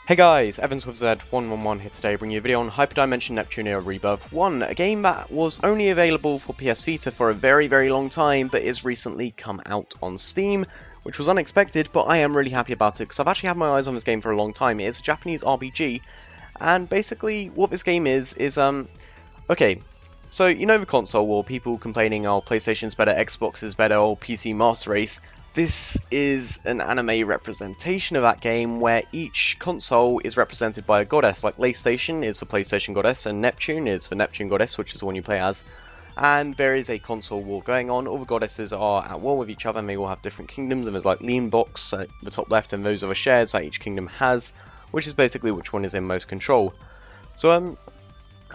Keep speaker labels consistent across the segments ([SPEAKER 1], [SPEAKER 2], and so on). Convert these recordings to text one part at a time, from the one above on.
[SPEAKER 1] Hey guys, Evans with Z111 here today, bringing you a video on Hyperdimension Neptunia Re, a game that was only available for PS Vita for a very long time, but is recently come out on Steam, which was unexpected, but I am really happy about it, because I've actually had my eyes on this game for a long time. It is a Japanese RPG, and basically what this game is okay, so you know the console war, people complaining, oh, PlayStation's better, Xbox is better, or PC Master Race. This is an anime representation of that game where each console is represented by a goddess, like PlayStation is the PlayStation goddess and Neptune is the Neptune goddess, which is the one you play as. And there is a console war going on, all the goddesses are at war with each other and they all have different kingdoms, and there's like lean box at the top left and those are the shares that each kingdom has, which is basically which one is in most control. So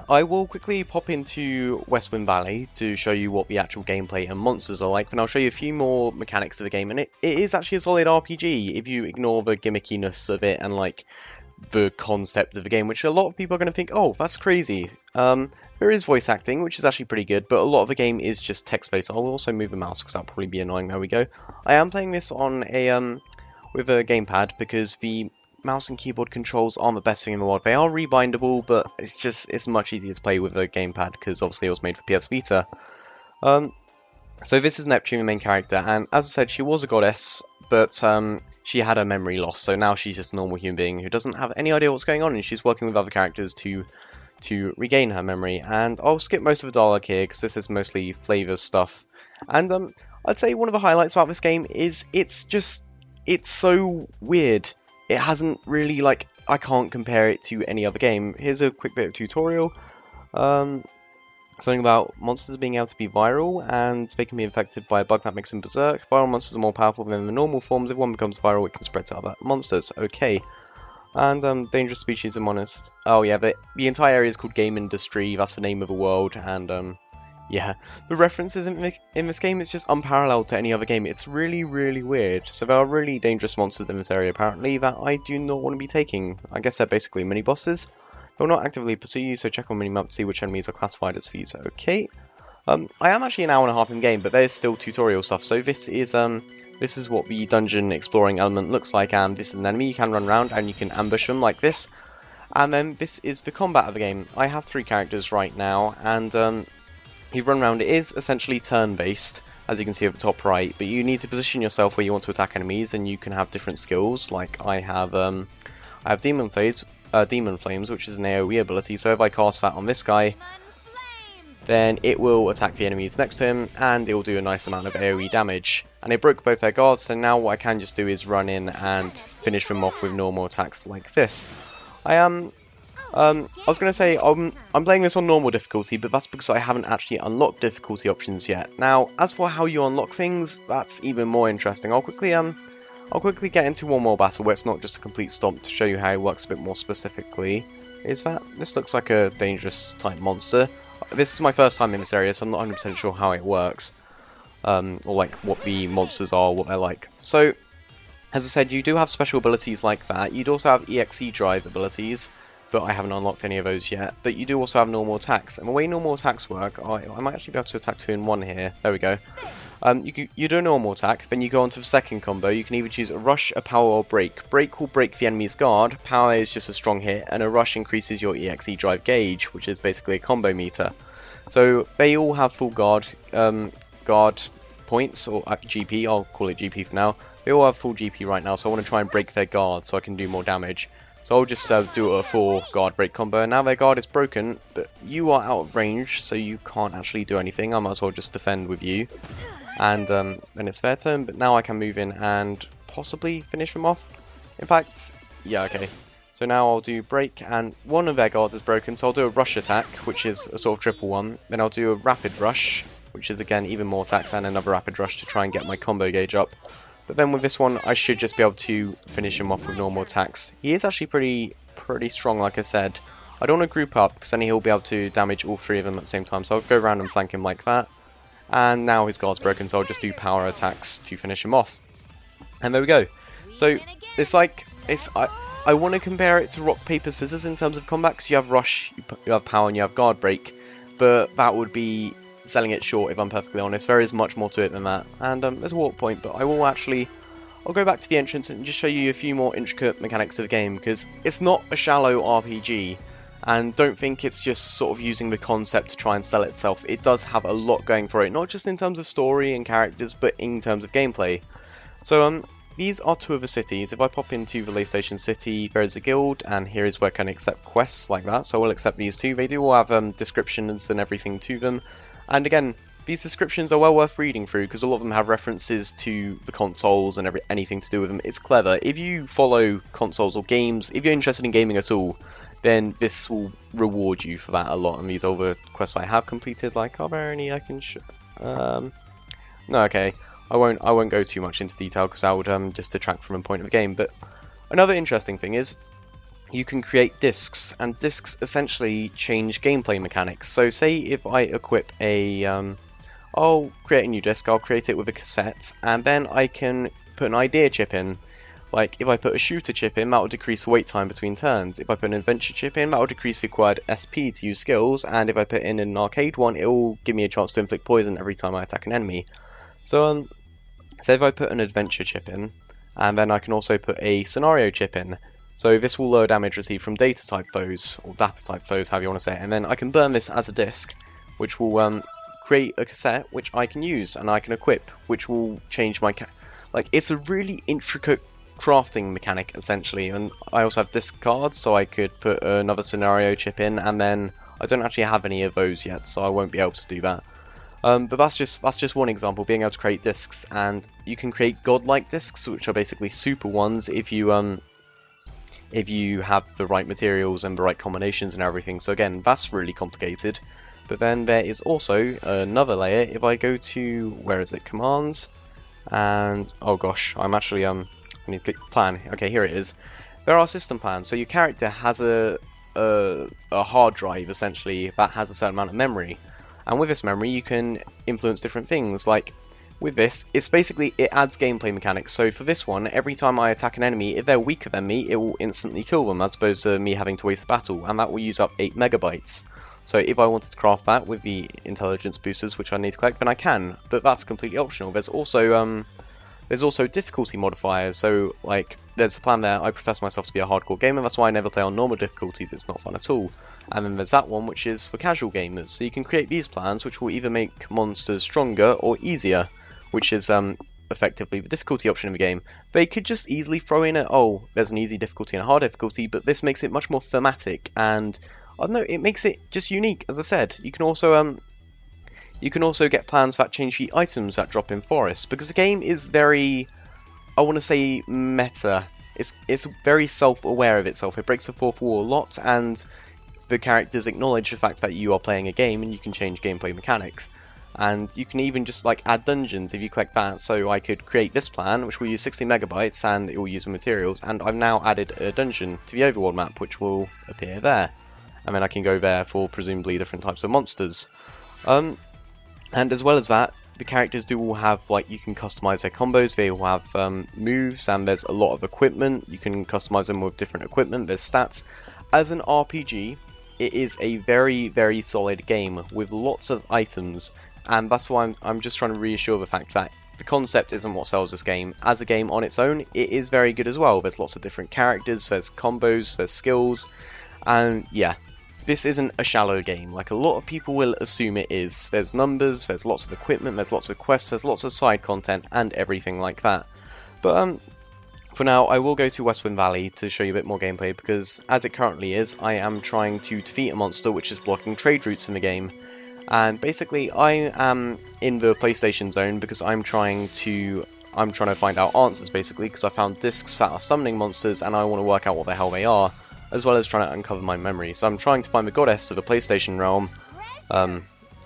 [SPEAKER 1] I will quickly pop into Westwind Valley to show you what the actual gameplay and monsters are like, and I'll show you a few more mechanics of the game, and it is actually a solid RPG if you ignore the gimmickiness of it and like the concept of the game, which a lot of people are going to think, oh, that's crazy. There is voice acting, which is actually pretty good, but a lot of the game is just text-based. I'll also move the mouse because that'll probably be annoying. There we go. I am playing this on a with a gamepad because the mouse and keyboard controls aren't the best thing in the world. They are rebindable, but it's much easier to play with a gamepad because obviously it was made for PS Vita. So this is Neptune, the main character, and as I said, she was a goddess, but she had her memory lost, so now she's just a normal human being who doesn't have any idea what's going on, and she's working with other characters to regain her memory. And I'll skip most of the dialogue here because this is mostly flavor stuff. And I'd say one of the highlights about this game is it's so weird. It hasn't really, like, I can't compare it to any other game. Here's a quick bit of tutorial. Something about monsters being able to be viral, and they can be infected by a bug that makes them berserk. Viral monsters are more powerful than the normal forms. If one becomes viral, it can spread to other monsters. Okay. And dangerous species of monsters. Oh yeah, the entire area is called Game Industry. That's the name of the world, and yeah, the references in this game is just unparalleled to any other game. It's really weird. So there are really dangerous monsters in this area apparently that I do not want to be taking. I guess they're basically mini bosses. They will not actively pursue you, so check on minimap to see which enemies are classified as these. Okay. I am actually an hour and a half in game, but there's still tutorial stuff. So this is what the dungeon exploring element looks like, and this is an enemy you can run around and you can ambush them like this. And then this is the combat of the game. I have 3 characters right now, and you run around. It is essentially turn-based, as you can see at the top right, but you need to position yourself where you want to attack enemies, and you can have different skills. Like I have Demon Flames, which is an AoE ability. So if I cast that on this guy, then it will attack the enemies next to him, and it will do a nice amount of AoE damage. And it broke both their guards, so now what I can just do is run in and finish them off with normal attacks like this. I was going to say, I'm playing this on normal difficulty, but that's because I haven't actually unlocked difficulty options yet. Now, as for how you unlock things, that's even more interesting. I'll quickly get into one more battle where it's not just a complete stomp to show you how it works a bit more specifically. This looks like a dangerous type monster. This is my first time in this area, so I'm not 100% sure how it works. Or like what the monsters are, what they're like. So, as I said, you do have special abilities like that. You'd also have EXE drive abilities, but I haven't unlocked any of those yet. But you do also have normal attacks, and the way normal attacks work, I might actually be able to attack 2 in 1 here. There we go. You do a normal attack, then you go on to the second combo. You can either choose a rush, a power, or break. Break will break the enemy's guard, power is just a strong hit, and a rush increases your EXE drive gauge, which is basically a combo meter. So they all have full guard points, or GP, I'll call it GP for now. They all have full GP right now, so I want to try and break their guard so I can do more damage. So I'll just do a 4 guard break combo, and now their guard is broken, but you are out of range, so you can't actually do anything. I might as well just defend with you. And then it's their turn, but now I can move in and possibly finish them off. In fact, yeah, okay. So now I'll do break, and one of their guards is broken, so I'll do a rush attack, which is a sort of triple one. Then I'll do a rapid rush, which is again even more attacks, and another rapid rush to try and get my combo gauge up. But then with this one, I should just be able to finish him off with normal attacks. He is actually pretty strong, like I said. I don't want to group up, because then he'll be able to damage all 3 of them at the same time. So I'll go around and flank him like that. And now his guard's broken, so I'll just do power attacks to finish him off. And there we go. So it's like, I want to compare it to rock, paper, scissors in terms of combat, because you have rush, you have power, and you have guard break. But that would be selling it short, if I'm perfectly honest. There is much more to it than that. And there's a warp point, but I will actually I'll go back to the entrance and just show you a few more intricate mechanics of the game, because it's not a shallow RPG, and don't think it's just sort of using the concept to try and sell itself. It does have a lot going for it, not just in terms of story and characters, but in terms of gameplay. So these are two of the cities. If I pop into the PlayStation City, there is a guild, and here is where I can accept quests like that, so I will accept these two. They do all have descriptions and everything to them, and again, these descriptions are well worth reading through, because a lot of them have references to the consoles and anything to do with them. It's clever. If you follow consoles or games, if you're interested in gaming at all, then this will reward you for that a lot. And these other quests I have completed, like, are there any I can no, okay. I won't go too much into detail, because that would just detract from the point of the game. But another interesting thing is, you can create discs, and discs essentially change gameplay mechanics. So say if I equip a, I'll create a new disc, I'll create it with a cassette, and then I can put an idea chip in. Like, if I put a shooter chip in, that will decrease the wait time between turns. If I put an adventure chip in, that will decrease the required SP to use skills, and if I put in an arcade one, it will give me a chance to inflict poison every time I attack an enemy. So, say if I put an adventure chip in, and then I can also put a scenario chip in. So this will lower damage received from data type foes, or data type foes, however you want to say it, and then I can burn this as a disc, which will create a cassette which I can use and I can equip, which will change my like, it's a really intricate crafting mechanic essentially. And I also have disc cards, so I could put another scenario chip in, and then I don't actually have any of those yet, so I won't be able to do that. But that's just one example, being able to create discs, and you can create godlike discs, which are basically super ones if you have the right materials and the right combinations and everything. So again, that's really complicated. But then there is also another layer. If I go to, where is it, commands, and oh gosh, I'm actually I need to get plan. Okay, here it is. There are system plans. So your character has a hard drive essentially that has a certain amount of memory, and with this memory you can influence different things. Like with this, it's basically, it adds gameplay mechanics. So for this one, every time I attack an enemy, if they're weaker than me, it will instantly kill them, as opposed to me having to waste the battle, and that will use up 8 megabytes. So if I wanted to craft that with the intelligence boosters, which I need to collect, then I can, but that's completely optional. There's also difficulty modifiers. So like, there's a plan there. I profess myself to be a hardcore gamer, that's why I never play on normal difficulties, it's not fun at all. And then there's that one, which is for casual gamers. So you can create these plans, which will either make monsters stronger or easier, which is effectively the difficulty option of the game. They could just easily throw in there's an easy difficulty and a hard difficulty, but this makes it much more thematic, and I don't know, it makes it just unique. As I said, you can also get plans that change the items that drop in forests, because the game is very, I want to say, meta. It's very self-aware of itself. It breaks the fourth wall a lot, and the characters acknowledge the fact that you are playing a game and you can change gameplay mechanics. And you can even just like add dungeons if you collect that. So I could create this plan, which will use 60 megabytes, and it will use the materials, and I've now added a dungeon to the overworld map, which will appear there. And then I can go there for presumably different types of monsters. And as well as that, the characters do all have, like, you can customize their combos, they all have moves, and there's a lot of equipment. You can customize them with different equipment, there's stats. As an RPG, it is a very, very solid game with lots of items, and that's why I'm just trying to reassure the fact that the concept isn't what sells this game. As a game on its own, it is very good as well. There's lots of different characters, there's combos, there's skills, and yeah. This isn't a shallow game, like a lot of people will assume it is. There's numbers, there's lots of equipment, there's lots of quests, there's lots of side content, and everything like that. But for now, I will go to Westwind Valley to show you a bit more gameplay, because as it currently is, I am trying to defeat a monster which is blocking trade routes in the game. And basically, I am in the PlayStation zone because I'm trying to find out answers, basically, because I found discs that are summoning monsters, and I want to work out what the hell they are, as well as trying to uncover my memory. So I'm trying to find the goddess of the PlayStation realm.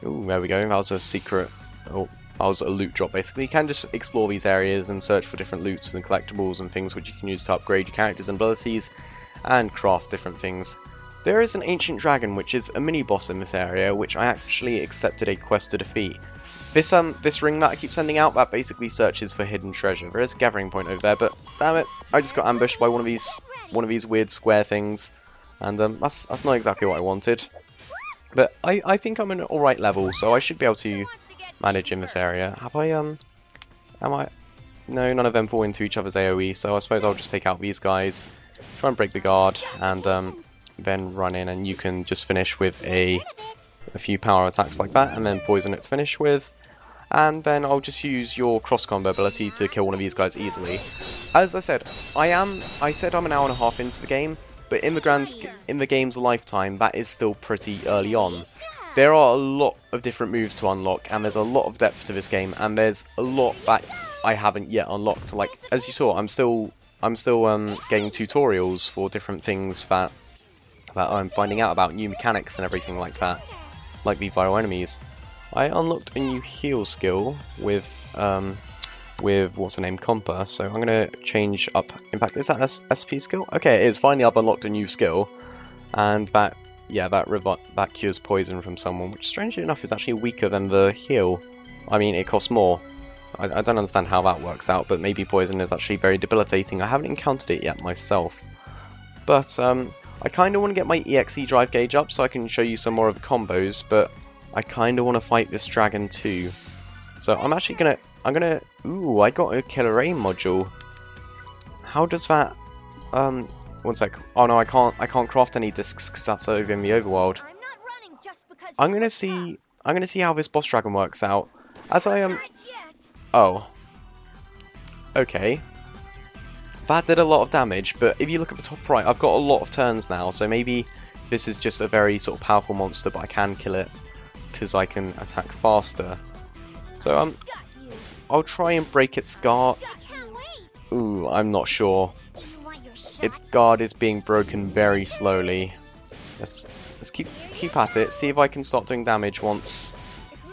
[SPEAKER 1] Ooh, there we go. That was a secret. Oh, that was a loot drop, basically. You can just explore these areas and search for different loots and collectibles and things which you can use to upgrade your characters and abilities and craft different things. There is an ancient dragon, which is a mini-boss in this area, which I actually accepted a quest to defeat. This ring that I keep sending out, that basically searches for hidden treasure. There is a gathering point over there, but damn it, I just got ambushed by one of these weird square things, and that's not exactly what I wanted. But I think I'm in an alright level, so I should be able to manage in this area. Have I No, none of them fall into each other's AoE, so I suppose I'll just take out these guys, try and break the guard, and then run in, and you can just finish with a few power attacks like that, and then poison it's finished with. And then I'll just use your cross combo ability to kill one of these guys easily. As I said, I said I'm an hour and a half into the game, but in the game's lifetime, that is still pretty early on. There are a lot of different moves to unlock, and there's a lot of depth to this game, and there's a lot that I haven't yet unlocked. Like, as you saw, I'm still getting tutorials for different things that I'm finding out about, new mechanics and everything like that, like the viral enemies. I unlocked a new heal skill with what's the name, Compa, so I'm gonna change up. In fact, is that a SP skill? Okay, it is. Finally, I've unlocked a new skill, and that cures poison from someone, which strangely enough is actually weaker than the heal. I mean, it costs more. I don't understand how that works out, but maybe poison is actually very debilitating. I haven't encountered it yet myself. But I kind of want to get my EXE drive gauge up so I can show you some more of the combos, but I kind of want to fight this dragon too. So I'm actually gonna, ooh, I got a Killer Aim module. How does that, one sec. Oh no, I can't craft any discs because that's over in the overworld. I'm gonna see how this boss dragon works out. As I am, oh, okay. That did a lot of damage, but if you look at the top right, I've got a lot of turns now, so maybe this is just a very sort of powerful monster, but I can kill it because I can attack faster. So I'll try and break its guard. Ooh, I'm not sure. Its guard is being broken very slowly. Let's keep at it. See if I can start doing damage once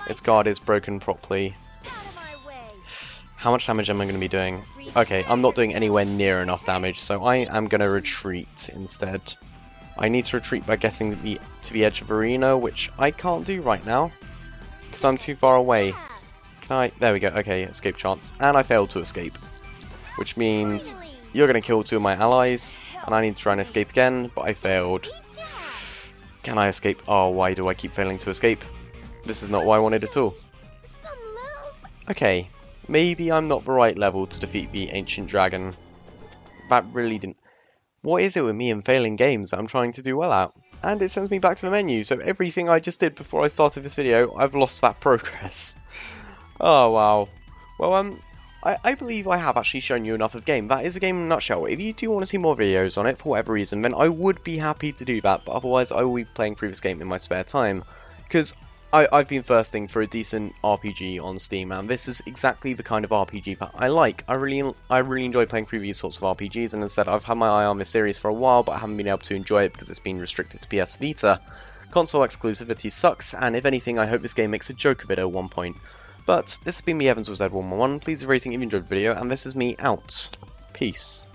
[SPEAKER 1] its guard is broken properly. How much damage am I going to be doing? Okay, I'm not doing anywhere near enough damage, so I am going to retreat instead. I need to retreat by getting to the edge of the arena, which I can't do right now because I'm too far away. Can I? There we go. Okay, escape chance, and I failed to escape, which means you're going to kill two of my allies, and I need to try and escape again, but I failed. Can I escape? Oh, why do I keep failing to escape? This is not what I wanted at all. Okay, maybe I'm not the right level to defeat the ancient dragon. That really didn't... What is it with me and failing games that I'm trying to do well at? And it sends me back to the menu, so everything I just did before I started this video, I've lost that progress. Oh, wow. Well, I believe I have actually shown you enough of the game. That is a game in a nutshell. If you do want to see more videos on it, for whatever reason, then I would be happy to do that, but otherwise I will be playing through this game in my spare time. Because I've been thirsting for a decent RPG on Steam, and this is exactly the kind of RPG that I like. I really enjoy playing through these sorts of RPGs, and instead I've had my eye on this series for a while, but I haven't been able to enjoy it because it's been restricted to PS Vita. Console exclusivity sucks, and if anything, I hope this game makes a joke of it at one point. But this has been me, Evans with Z111. Please leave a rating if you enjoyed the video, and this is me out. Peace.